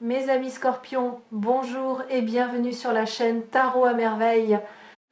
Mes amis scorpions, bonjour et bienvenue sur la chaîne Tarot à merveille.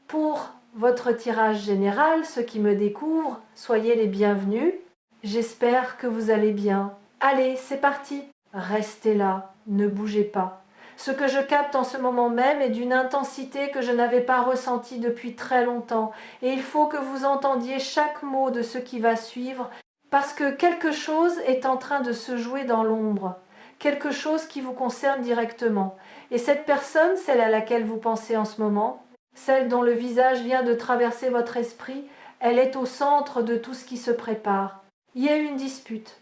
Pour votre tirage général, ceux qui me découvrent, soyez les bienvenus. J'espère que vous allez bien. Allez, c'est parti. Restez là, ne bougez pas. Ce que je capte en ce moment même est d'une intensité que je n'avais pas ressentie depuis très longtemps. Et il faut que vous entendiez chaque mot de ce qui va suivre, parce que quelque chose est en train de se jouer dans l'ombre. Quelque chose qui vous concerne directement. Et cette personne, celle à laquelle vous pensez en ce moment, celle dont le visage vient de traverser votre esprit, elle est au centre de tout ce qui se prépare. Il y a une dispute.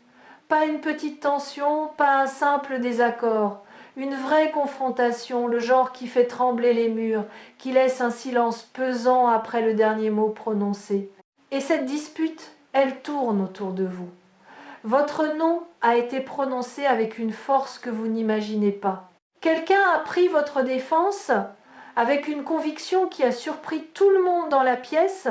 Pas une petite tension, pas un simple désaccord. Une vraie confrontation, le genre qui fait trembler les murs, qui laisse un silence pesant après le dernier mot prononcé. Et cette dispute, elle tourne autour de vous. Votre nom a été prononcé avec une force que vous n'imaginez pas. Quelqu'un a pris votre défense avec une conviction qui a surpris tout le monde dans la pièce,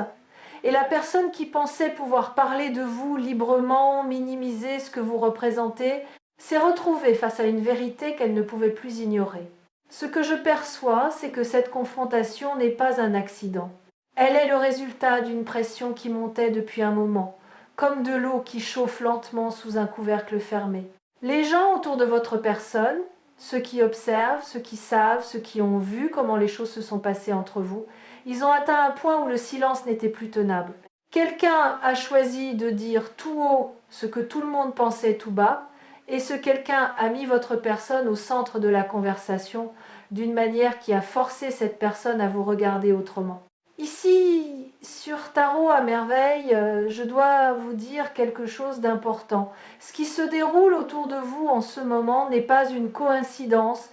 et la personne qui pensait pouvoir parler de vous librement, minimiser ce que vous représentez, s'est retrouvée face à une vérité qu'elle ne pouvait plus ignorer. Ce que je perçois, c'est que cette confrontation n'est pas un accident. Elle est le résultat d'une pression qui montait depuis un moment, comme de l'eau qui chauffe lentement sous un couvercle fermé. Les gens autour de votre personne, ceux qui observent, ceux qui savent, ceux qui ont vu comment les choses se sont passées entre vous, ils ont atteint un point où le silence n'était plus tenable. Quelqu'un a choisi de dire tout haut ce que tout le monde pensait tout bas, et ce quelqu'un a mis votre personne au centre de la conversation d'une manière qui a forcé cette personne à vous regarder autrement. Ici, sur Tarot à merveille, je dois vous dire quelque chose d'important. Ce qui se déroule autour de vous en ce moment n'est pas une coïncidence,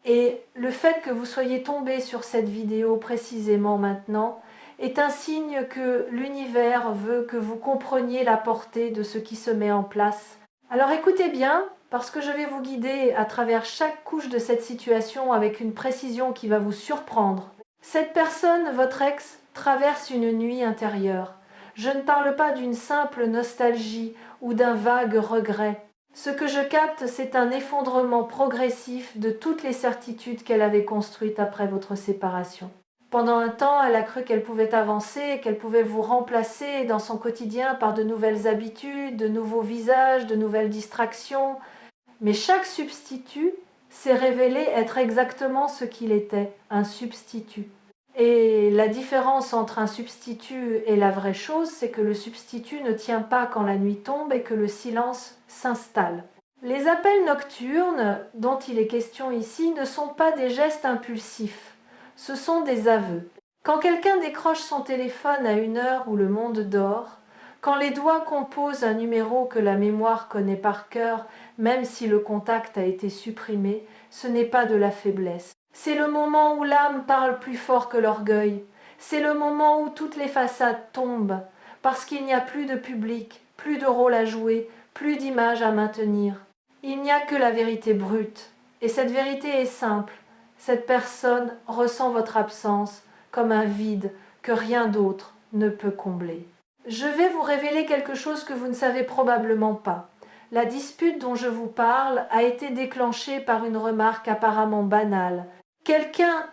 et le fait que vous soyez tombé sur cette vidéo précisément maintenant est un signe que l'univers veut que vous compreniez la portée de ce qui se met en place. Alors écoutez bien, parce que je vais vous guider à travers chaque couche de cette situation avec une précision qui va vous surprendre. Cette personne, votre ex, traverse une nuit intérieure. Je ne parle pas d'une simple nostalgie ou d'un vague regret. Ce que je capte, c'est un effondrement progressif de toutes les certitudes qu'elle avait construites après votre séparation. Pendant un temps, elle a cru qu'elle pouvait avancer, qu'elle pouvait vous remplacer dans son quotidien par de nouvelles habitudes, de nouveaux visages, de nouvelles distractions. Mais chaque substitut s'est révélé être exactement ce qu'il était, un substitut. Et la différence entre un substitut et la vraie chose, c'est que le substitut ne tient pas quand la nuit tombe et que le silence s'installe. Les appels nocturnes dont il est question ici ne sont pas des gestes impulsifs, ce sont des aveux. Quand quelqu'un décroche son téléphone à une heure où le monde dort, quand les doigts composent un numéro que la mémoire connaît par cœur, même si le contact a été supprimé, ce n'est pas de la faiblesse. C'est le moment où l'âme parle plus fort que l'orgueil. C'est le moment où toutes les façades tombent, parce qu'il n'y a plus de public, plus de rôle à jouer, plus d'image à maintenir. Il n'y a que la vérité brute. Et cette vérité est simple. Cette personne ressent votre absence comme un vide que rien d'autre ne peut combler. Je vais vous révéler quelque chose que vous ne savez probablement pas. La dispute dont je vous parle a été déclenchée par une remarque apparemment banale. Quelqu'un,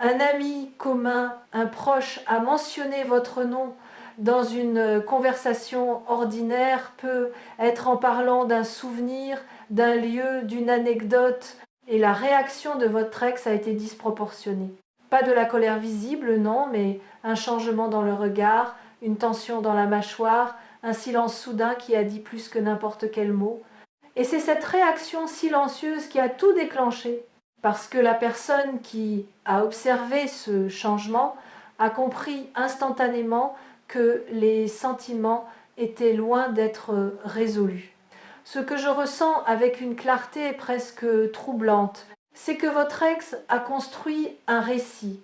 un ami commun, un proche, a mentionné votre nom dans une conversation ordinaire, peut être en parlant d'un souvenir, d'un lieu, d'une anecdote, et la réaction de votre ex a été disproportionnée. Pas de la colère visible, non, mais un changement dans le regard, une tension dans la mâchoire, un silence soudain qui a dit plus que n'importe quel mot. Et c'est cette réaction silencieuse qui a tout déclenché, parce que la personne qui a observé ce changement a compris instantanément que les sentiments étaient loin d'être résolus. Ce que je ressens avec une clarté presque troublante, c'est que votre ex a construit un récit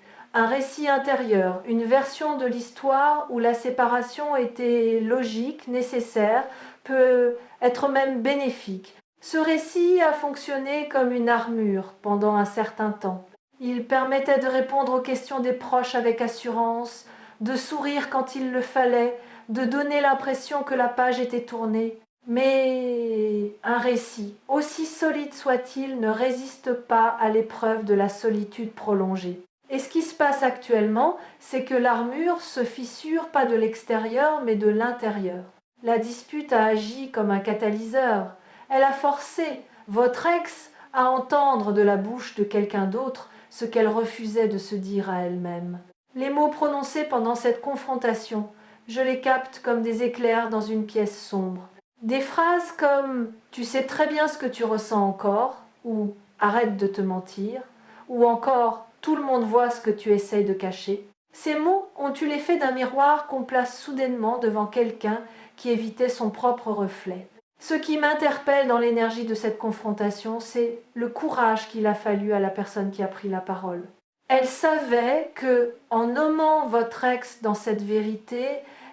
intérieur, une version de l'histoire où la séparation était logique, nécessaire, peut être même bénéfique. Ce récit a fonctionné comme une armure pendant un certain temps. Il permettait de répondre aux questions des proches avec assurance, de sourire quand il le fallait, de donner l'impression que la page était tournée. Mais un récit, aussi solide soit-il, ne résiste pas à l'épreuve de la solitude prolongée. Et ce qui se passe actuellement, c'est que l'armure se fissure pas de l'extérieur, mais de l'intérieur. La dispute a agi comme un catalyseur. Elle a forcé votre ex à entendre de la bouche de quelqu'un d'autre ce qu'elle refusait de se dire à elle-même. Les mots prononcés pendant cette confrontation, je les capte comme des éclairs dans une pièce sombre. Des phrases comme « tu sais très bien ce que tu ressens encore » ou « arrête de te mentir » ou encore « tout le monde voit ce que tu essayes de cacher ». Ces mots ont eu l'effet d'un miroir qu'on place soudainement devant quelqu'un qui évitait son propre reflet. Ce qui m'interpelle dans l'énergie de cette confrontation, c'est le courage qu'il a fallu à la personne qui a pris la parole. Elle savait que, en nommant votre ex dans cette vérité,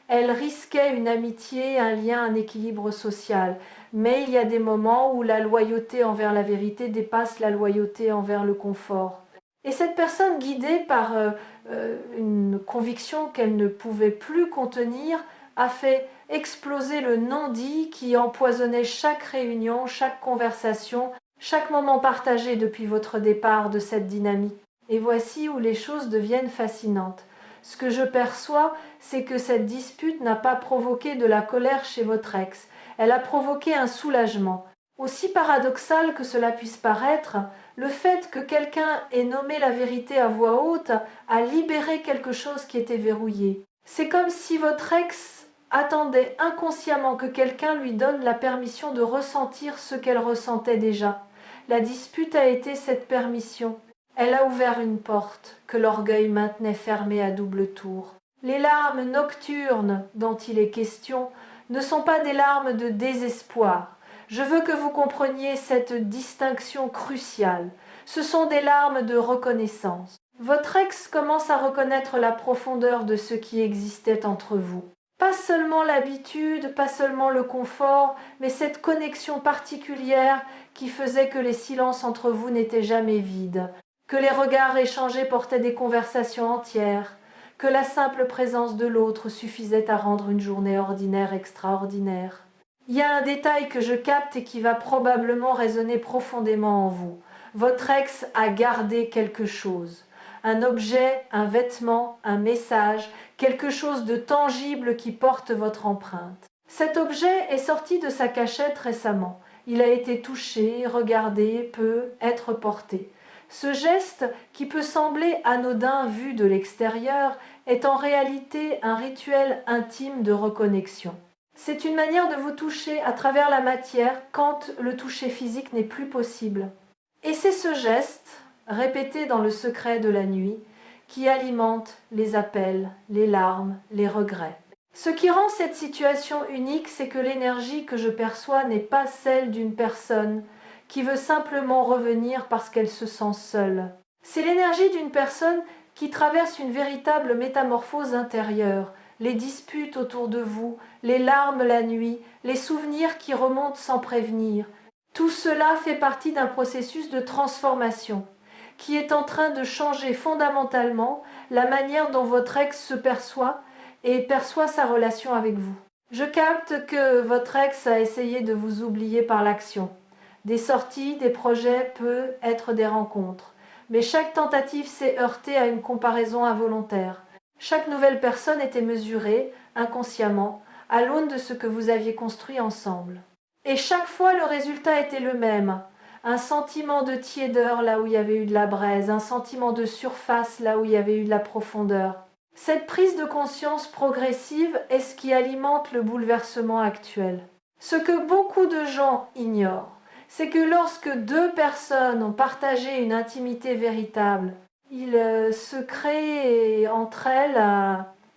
elle risquait une amitié, un lien, un équilibre social. Mais il y a des moments où la loyauté envers la vérité dépasse la loyauté envers le confort. Et cette personne, guidée par une conviction qu'elle ne pouvait plus contenir, a fait exploser le non-dit qui empoisonnait chaque réunion, chaque conversation, chaque moment partagé depuis votre départ de cette dynamique. Et voici où les choses deviennent fascinantes. Ce que je perçois, c'est que cette dispute n'a pas provoqué de la colère chez votre ex. Elle a provoqué un soulagement. Aussi paradoxal que cela puisse paraître, le fait que quelqu'un ait nommé la vérité à voix haute a libéré quelque chose qui était verrouillé. C'est comme si votre ex attendait inconsciemment que quelqu'un lui donne la permission de ressentir ce qu'elle ressentait déjà. La dispute a été cette permission. Elle a ouvert une porte que l'orgueil maintenait fermée à double tour. Les larmes nocturnes dont il est question ne sont pas des larmes de désespoir. Je veux que vous compreniez cette distinction cruciale. Ce sont des larmes de reconnaissance. Votre ex commence à reconnaître la profondeur de ce qui existait entre vous. Pas seulement l'habitude, pas seulement le confort, mais cette connexion particulière qui faisait que les silences entre vous n'étaient jamais vides, que les regards échangés portaient des conversations entières, que la simple présence de l'autre suffisait à rendre une journée ordinaire extraordinaire. Il y a un détail que je capte et qui va probablement résonner profondément en vous. Votre ex a gardé quelque chose. Un objet, un vêtement, un message, quelque chose de tangible qui porte votre empreinte. Cet objet est sorti de sa cachette récemment. Il a été touché, regardé, peut être porté. Ce geste, qui peut sembler anodin vu de l'extérieur, est en réalité un rituel intime de reconnexion. C'est une manière de vous toucher à travers la matière quand le toucher physique n'est plus possible. Et c'est ce geste, répété dans le secret de la nuit, qui alimente les appels, les larmes, les regrets. Ce qui rend cette situation unique, c'est que l'énergie que je perçois n'est pas celle d'une personne qui veut simplement revenir parce qu'elle se sent seule. C'est l'énergie d'une personne qui traverse une véritable métamorphose intérieure, les disputes autour de vous, les larmes la nuit, les souvenirs qui remontent sans prévenir. Tout cela fait partie d'un processus de transformation qui est en train de changer fondamentalement la manière dont votre ex se perçoit et perçoit sa relation avec vous. Je capte que votre ex a essayé de vous oublier par l'action. Des sorties, des projets peuvent être des rencontres. Mais chaque tentative s'est heurtée à une comparaison involontaire. Chaque nouvelle personne était mesurée, inconsciemment, à l'aune de ce que vous aviez construit ensemble. Et chaque fois, le résultat était le même. Un sentiment de tiédeur là où il y avait eu de la braise, un sentiment de surface là où il y avait eu de la profondeur. Cette prise de conscience progressive est ce qui alimente le bouleversement actuel. Ce que beaucoup de gens ignorent, c'est que lorsque deux personnes ont partagé une intimité véritable, il se crée entre elles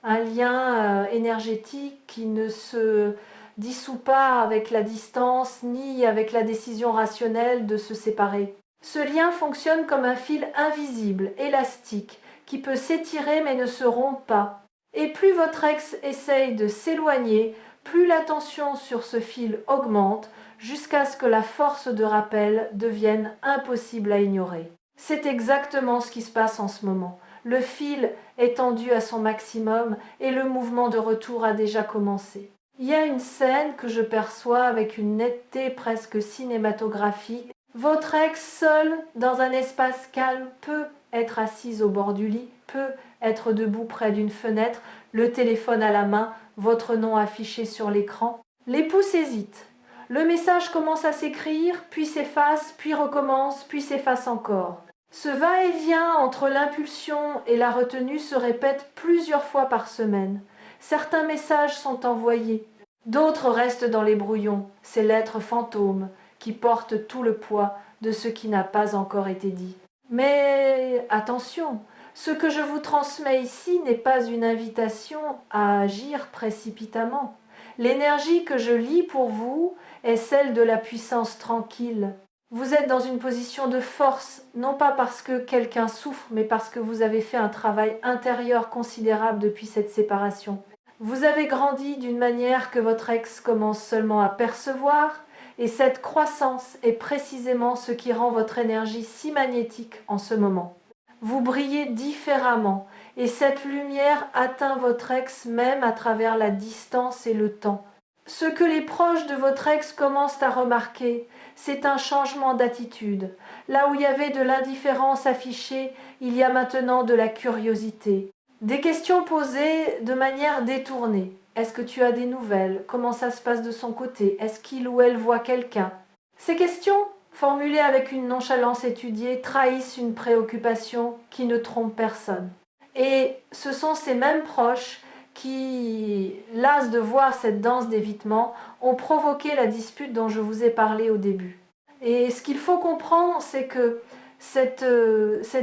un lien énergétique qui ne se dissout pas avec la distance ni avec la décision rationnelle de se séparer. Ce lien fonctionne comme un fil invisible, élastique, qui peut s'étirer mais ne se rompt pas. Et plus votre ex essaye de s'éloigner, plus la tension sur ce fil augmente, jusqu'à ce que la force de rappel devienne impossible à ignorer. C'est exactement ce qui se passe en ce moment. Le fil est tendu à son maximum et le mouvement de retour a déjà commencé. Il y a une scène que je perçois avec une netteté presque cinématographique. Votre ex seul, dans un espace calme, peut être assise au bord du lit, peut être debout près d'une fenêtre, le téléphone à la main, votre nom affiché sur l'écran. L'époux hésite. Le message commence à s'écrire, puis s'efface, puis recommence, puis s'efface encore. Ce va-et-vient entre l'impulsion et la retenue se répète plusieurs fois par semaine. Certains messages sont envoyés, d'autres restent dans les brouillons, ces lettres fantômes qui portent tout le poids de ce qui n'a pas encore été dit. Mais attention, ce que je vous transmets ici n'est pas une invitation à agir précipitamment. L'énergie que je lis pour vous est celle de la puissance tranquille. Vous êtes dans une position de force, non pas parce que quelqu'un souffre, mais parce que vous avez fait un travail intérieur considérable depuis cette séparation. Vous avez grandi d'une manière que votre ex commence seulement à percevoir, et cette croissance est précisément ce qui rend votre énergie si magnétique en ce moment. Vous brillez différemment, et cette lumière atteint votre ex même à travers la distance et le temps. Ce que les proches de votre ex commencent à remarquer, c'est un changement d'attitude. Là où il y avait de l'indifférence affichée, il y a maintenant de la curiosité. Des questions posées de manière détournée. Est-ce que tu as des nouvelles? Comment ça se passe de son côté? Est-ce qu'il ou elle voit quelqu'un? Ces questions, formulées avec une nonchalance étudiée, trahissent une préoccupation qui ne trompe personne. Et ce sont ces mêmes proches qui, las de voir cette danse d'évitement, ont provoqué la dispute dont je vous ai parlé au début. Et ce qu'il faut comprendre, c'est que cette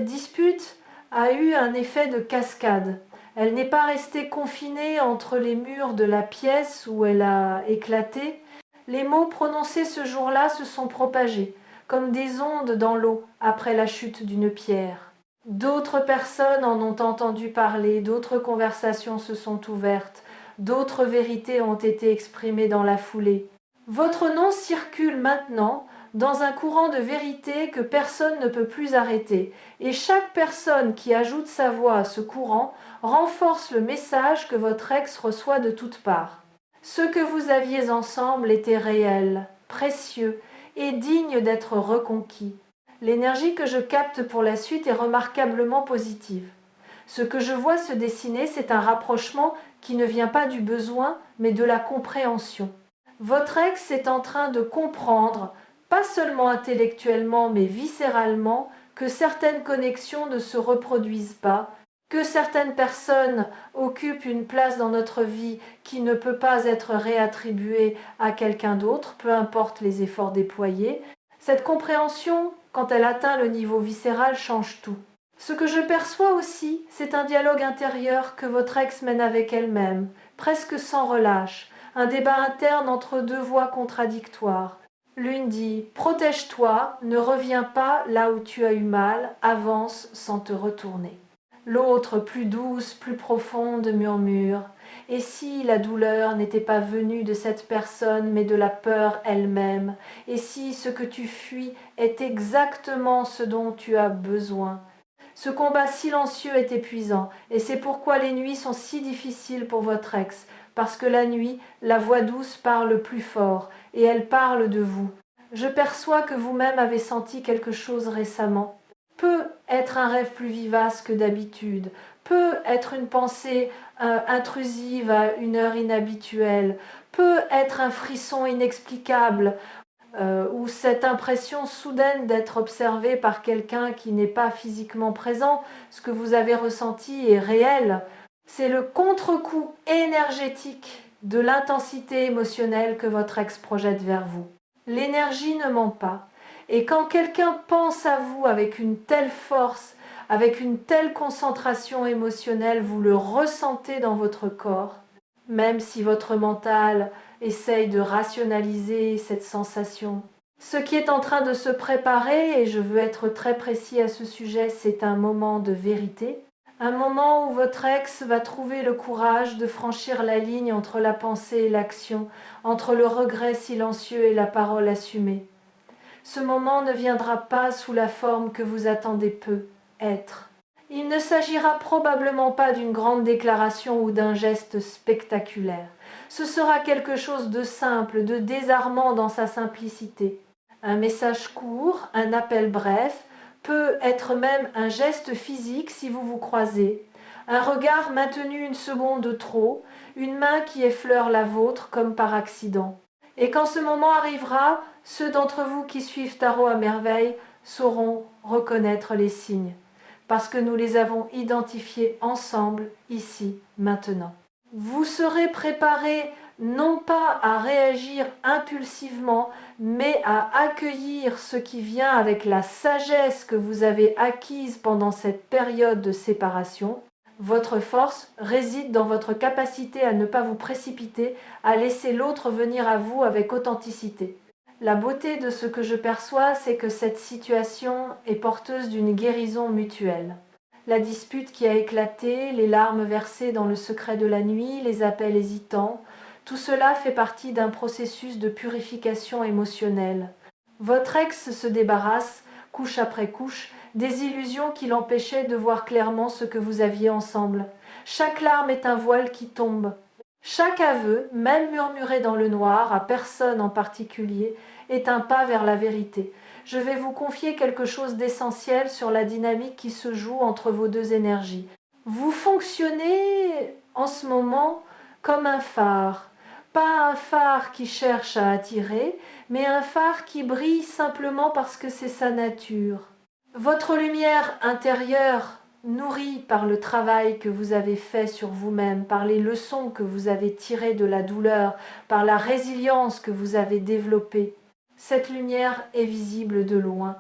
dispute a eu un effet de cascade. Elle n'est pas restée confinée entre les murs de la pièce où elle a éclaté. Les mots prononcés ce jour-là se sont propagés, comme des ondes dans l'eau après la chute d'une pierre. D'autres personnes en ont entendu parler, d'autres conversations se sont ouvertes, d'autres vérités ont été exprimées dans la foulée. Votre nom circule maintenant dans un courant de vérité que personne ne peut plus arrêter, et chaque personne qui ajoute sa voix à ce courant renforce le message que votre ex reçoit de toutes parts. Ce que vous aviez ensemble était réel, précieux et digne d'être reconquis. L'énergie que je capte pour la suite est remarquablement positive. Ce que je vois se dessiner, c'est un rapprochement qui ne vient pas du besoin, mais de la compréhension. Votre ex est en train de comprendre, pas seulement intellectuellement, mais viscéralement, que certaines connexions ne se reproduisent pas, que certaines personnes occupent une place dans notre vie qui ne peut pas être réattribuée à quelqu'un d'autre, peu importe les efforts déployés. Cette compréhension, quand elle atteint le niveau viscéral, change tout. Ce que je perçois aussi, c'est un dialogue intérieur que votre ex mène avec elle-même, presque sans relâche, un débat interne entre deux voix contradictoires. L'une dit « Protège-toi, ne reviens pas là où tu as eu mal, avance sans te retourner ». L'autre, plus douce, plus profonde, murmure « Et si la douleur n'était pas venue de cette personne, mais de la peur elle-même? Et si ce que tu fuis est exactement ce dont tu as besoin ?» Ce combat silencieux est épuisant, et c'est pourquoi les nuits sont si difficiles pour votre ex, parce que la nuit, la voix douce parle plus fort, et elle parle de vous. Je perçois que vous-même avez senti quelque chose récemment. Peut être un rêve plus vivace que d'habitude, peut être une pensée intrusive à une heure inhabituelle, peut être un frisson inexplicable, ou cette impression soudaine d'être observé par quelqu'un qui n'est pas physiquement présent. Ce que vous avez ressenti est réel. C'est le contre-coup énergétique de l'intensité émotionnelle que votre ex projette vers vous. L'énergie ne ment pas. Et quand quelqu'un pense à vous avec une telle force, avec une telle concentration émotionnelle, vous le ressentez dans votre corps, même si votre mental essaye de rationaliser cette sensation. Ce qui est en train de se préparer, et je veux être très précis à ce sujet, c'est un moment de vérité, un moment où votre ex va trouver le courage de franchir la ligne entre la pensée et l'action, entre le regret silencieux et la parole assumée. Ce moment ne viendra pas sous la forme que vous attendez peu, être. Il ne s'agira probablement pas d'une grande déclaration ou d'un geste spectaculaire. Ce sera quelque chose de simple, de désarmant dans sa simplicité. Un message court, un appel bref, peut être même un geste physique si vous vous croisez. Un regard maintenu une seconde de trop, une main qui effleure la vôtre comme par accident. Et quand ce moment arrivera, ceux d'entre vous qui suivent Tarot à merveille sauront reconnaître les signes, parce que nous les avons identifiés ensemble, ici, maintenant. Vous serez préparés non pas à réagir impulsivement, mais à accueillir ce qui vient avec la sagesse que vous avez acquise pendant cette période de séparation. Votre force réside dans votre capacité à ne pas vous précipiter, à laisser l'autre venir à vous avec authenticité. La beauté de ce que je perçois, c'est que cette situation est porteuse d'une guérison mutuelle. La dispute qui a éclaté, les larmes versées dans le secret de la nuit, les appels hésitants, tout cela fait partie d'un processus de purification émotionnelle. Votre ex se débarrasse, couche après couche, des illusions qui l'empêchaient de voir clairement ce que vous aviez ensemble. Chaque larme est un voile qui tombe. Chaque aveu, même murmuré dans le noir, à personne en particulier, est un pas vers la vérité. Je vais vous confier quelque chose d'essentiel sur la dynamique qui se joue entre vos deux énergies. Vous fonctionnez en ce moment comme un phare. Pas un phare qui cherche à attirer, mais un phare qui brille simplement parce que c'est sa nature. Votre lumière intérieure, nourrie par le travail que vous avez fait sur vous-même, par les leçons que vous avez tirées de la douleur, par la résilience que vous avez développée, cette lumière est visible de loin.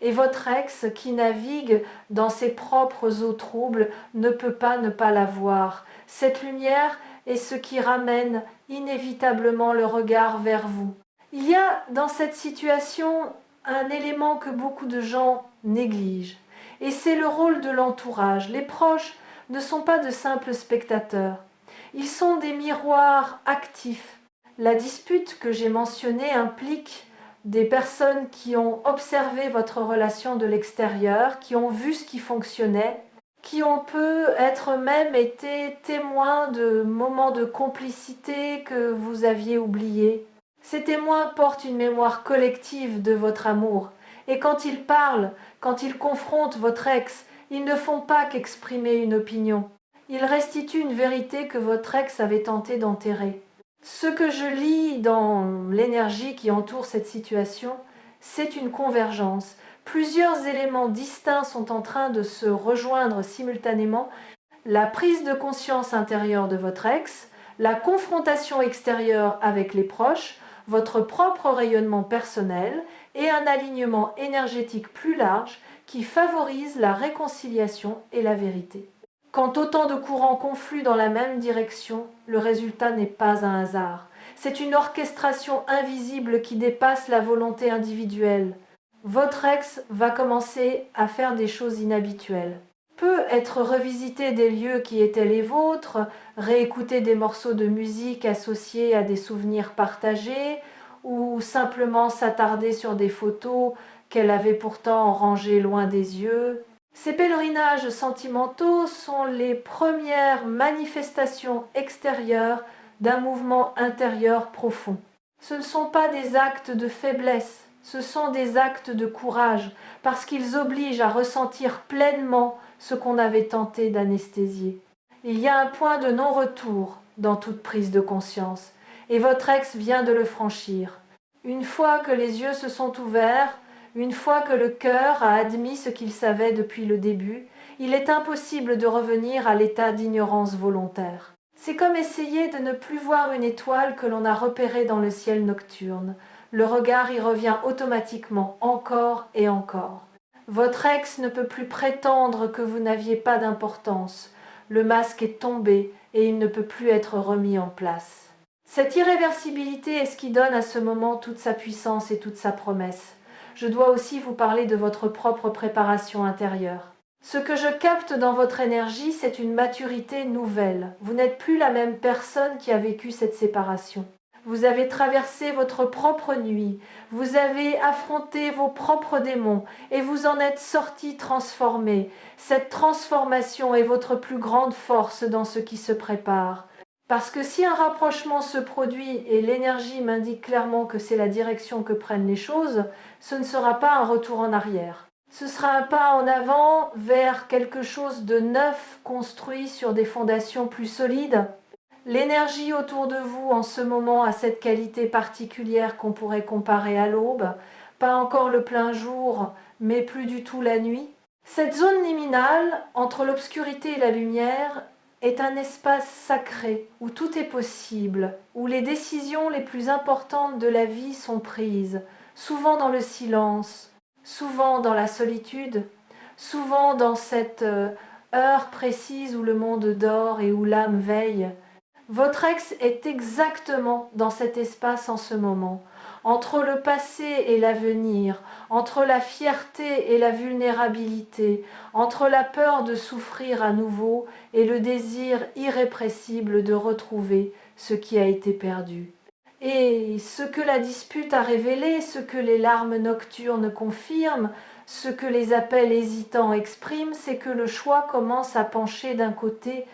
Et votre ex, qui navigue dans ses propres eaux troubles, ne peut pas ne pas la voir. Cette lumière est ce qui ramène inévitablement le regard vers vous. Il y a dans cette situation un élément que beaucoup de gens négligent, et c'est le rôle de l'entourage. Les proches ne sont pas de simples spectateurs, ils sont des miroirs actifs. La dispute que j'ai mentionnée implique des personnes qui ont observé votre relation de l'extérieur, qui ont vu ce qui fonctionnait, qui ont peut-être même été témoins de moments de complicité que vous aviez oubliés. Ces témoins portent une mémoire collective de votre amour. Et quand ils parlent, quand ils confrontent votre ex, ils ne font pas qu'exprimer une opinion. Ils restituent une vérité que votre ex avait tenté d'enterrer. Ce que je lis dans l'énergie qui entoure cette situation, c'est une convergence. Plusieurs éléments distincts sont en train de se rejoindre simultanément. La prise de conscience intérieure de votre ex, la confrontation extérieure avec les proches, votre propre rayonnement personnel et un alignement énergétique plus large qui favorise la réconciliation et la vérité. Quand autant de courants confluent dans la même direction, le résultat n'est pas un hasard. C'est une orchestration invisible qui dépasse la volonté individuelle. Votre ex va commencer à faire des choses inhabituelles. Peut être revisiter des lieux qui étaient les vôtres, réécouter des morceaux de musique associés à des souvenirs partagés, ou simplement s'attarder sur des photos qu'elle avait pourtant rangées loin des yeux. Ces pèlerinages sentimentaux sont les premières manifestations extérieures d'un mouvement intérieur profond. Ce ne sont pas des actes de faiblesse, ce sont des actes de courage, parce qu'ils obligent à ressentir pleinement ce qu'on avait tenté d'anesthésier. Il y a un point de non-retour dans toute prise de conscience, et votre ex vient de le franchir. Une fois que les yeux se sont ouverts, une fois que le cœur a admis ce qu'il savait depuis le début, il est impossible de revenir à l'état d'ignorance volontaire. C'est comme essayer de ne plus voir une étoile que l'on a repérée dans le ciel nocturne. Le regard y revient automatiquement, encore et encore. Votre ex ne peut plus prétendre que vous n'aviez pas d'importance. Le masque est tombé et il ne peut plus être remis en place. Cette irréversibilité est ce qui donne à ce moment toute sa puissance et toute sa promesse. Je dois aussi vous parler de votre propre préparation intérieure. Ce que je capte dans votre énergie, c'est une maturité nouvelle. Vous n'êtes plus la même personne qui a vécu cette séparation. Vous avez traversé votre propre nuit, vous avez affronté vos propres démons et vous en êtes sorti transformé. Cette transformation est votre plus grande force dans ce qui se prépare. Parce que si un rapprochement se produit et l'énergie m'indique clairement que c'est la direction que prennent les choses, ce ne sera pas un retour en arrière. Ce sera un pas en avant vers quelque chose de neuf, construit sur des fondations plus solides. L'énergie autour de vous en ce moment a cette qualité particulière qu'on pourrait comparer à l'aube, pas encore le plein jour, mais plus du tout la nuit. Cette zone liminale, entre l'obscurité et la lumière, est un espace sacré où tout est possible, où les décisions les plus importantes de la vie sont prises, souvent dans le silence, souvent dans la solitude, souvent dans cette heure précise où le monde dort et où l'âme veille. Votre ex est exactement dans cet espace en ce moment, entre le passé et l'avenir, entre la fierté et la vulnérabilité, entre la peur de souffrir à nouveau et le désir irrépressible de retrouver ce qui a été perdu. Et ce que la dispute a révélé, ce que les larmes nocturnes confirment, ce que les appels hésitants expriment, c'est que le choix commence à pencher d'un côté,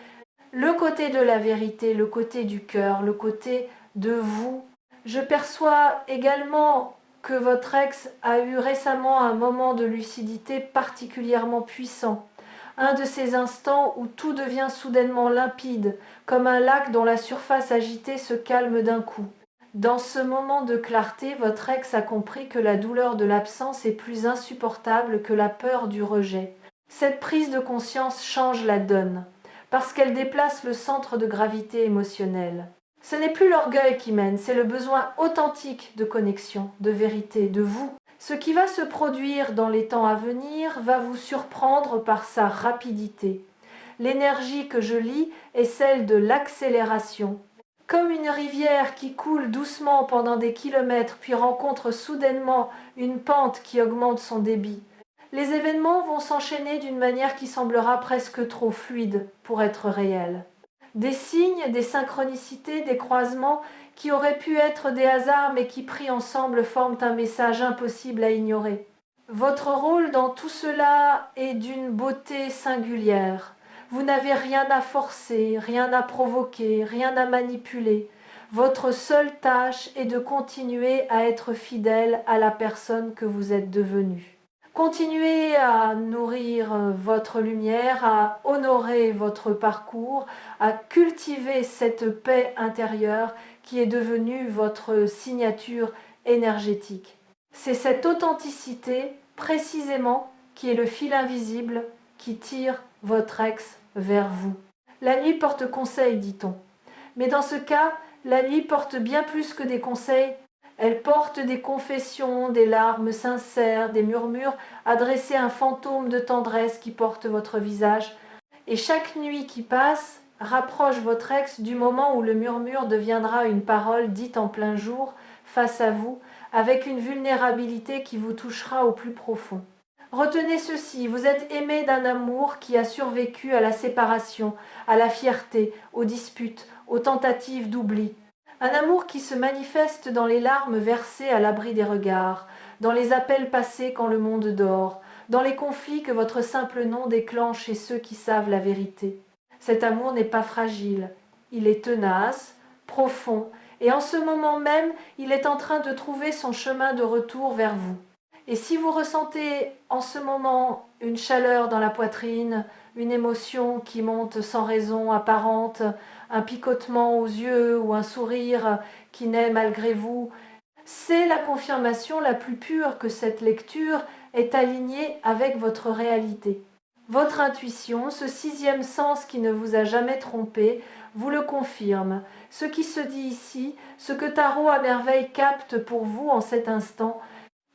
le côté de la vérité, le côté du cœur, le côté de vous. Je perçois également que votre ex a eu récemment un moment de lucidité particulièrement puissant. Un de ces instants où tout devient soudainement limpide, comme un lac dont la surface agitée se calme d'un coup. Dans ce moment de clarté, votre ex a compris que la douleur de l'absence est plus insupportable que la peur du rejet. Cette prise de conscience change la donne, parce qu'elle déplace le centre de gravité émotionnel. Ce n'est plus l'orgueil qui mène, c'est le besoin authentique de connexion, de vérité, de vous. Ce qui va se produire dans les temps à venir va vous surprendre par sa rapidité. L'énergie que je lis est celle de l'accélération. Comme une rivière qui coule doucement pendant des kilomètres puis rencontre soudainement une pente qui augmente son débit. Les événements vont s'enchaîner d'une manière qui semblera presque trop fluide pour être réelle. Des signes, des synchronicités, des croisements qui auraient pu être des hasards mais qui pris ensemble forment un message impossible à ignorer. Votre rôle dans tout cela est d'une beauté singulière. Vous n'avez rien à forcer, rien à provoquer, rien à manipuler. Votre seule tâche est de continuer à être fidèle à la personne que vous êtes devenue. Continuez à nourrir votre lumière, à honorer votre parcours, à cultiver cette paix intérieure qui est devenue votre signature énergétique. C'est cette authenticité, précisément, qui est le fil invisible qui tire votre ex vers vous. La nuit porte conseil, dit-on. Mais dans ce cas, la nuit porte bien plus que des conseils. Elle porte des confessions, des larmes sincères, des murmures adressés à un fantôme de tendresse qui porte votre visage. Et chaque nuit qui passe rapproche votre ex du moment où le murmure deviendra une parole dite en plein jour, face à vous, avec une vulnérabilité qui vous touchera au plus profond. Retenez ceci, vous êtes aimé d'un amour qui a survécu à la séparation, à la fierté, aux disputes, aux tentatives d'oubli. Un amour qui se manifeste dans les larmes versées à l'abri des regards, dans les appels passés quand le monde dort, dans les conflits que votre simple nom déclenche chez ceux qui savent la vérité. Cet amour n'est pas fragile, il est tenace, profond, et en ce moment même, il est en train de trouver son chemin de retour vers vous. Et si vous ressentez en ce moment une chaleur dans la poitrine, une émotion qui monte sans raison apparente, un picotement aux yeux ou un sourire qui naît malgré vous, c'est la confirmation la plus pure que cette lecture est alignée avec votre réalité. Votre intuition, ce sixième sens qui ne vous a jamais trompé, vous le confirme. Ce qui se dit ici, ce que Tarot à merveille capte pour vous en cet instant,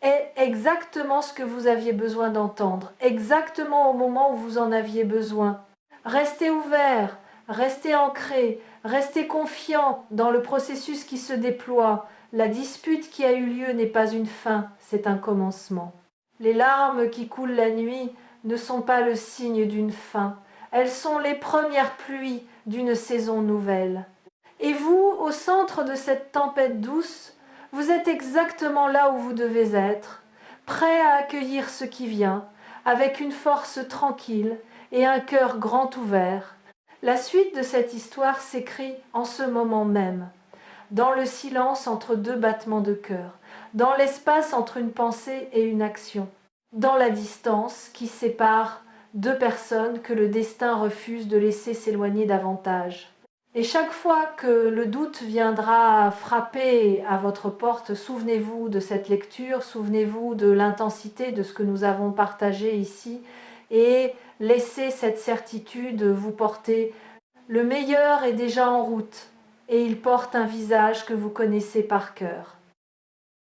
est exactement ce que vous aviez besoin d'entendre, exactement au moment où vous en aviez besoin. Restez ouvert, restez ancré, restez confiant dans le processus qui se déploie. La dispute qui a eu lieu n'est pas une fin, c'est un commencement. Les larmes qui coulent la nuit ne sont pas le signe d'une fin, elles sont les premières pluies d'une saison nouvelle. Et vous, au centre de cette tempête douce, vous êtes exactement là où vous devez être, prêt à accueillir ce qui vient, avec une force tranquille et un cœur grand ouvert. La suite de cette histoire s'écrit en ce moment même, dans le silence entre deux battements de cœur, dans l'espace entre une pensée et une action, dans la distance qui sépare deux personnes que le destin refuse de laisser s'éloigner davantage. Et chaque fois que le doute viendra frapper à votre porte, souvenez-vous de cette lecture, souvenez-vous de l'intensité de ce que nous avons partagé ici et laissez cette certitude vous porter. Le meilleur est déjà en route et il porte un visage que vous connaissez par cœur.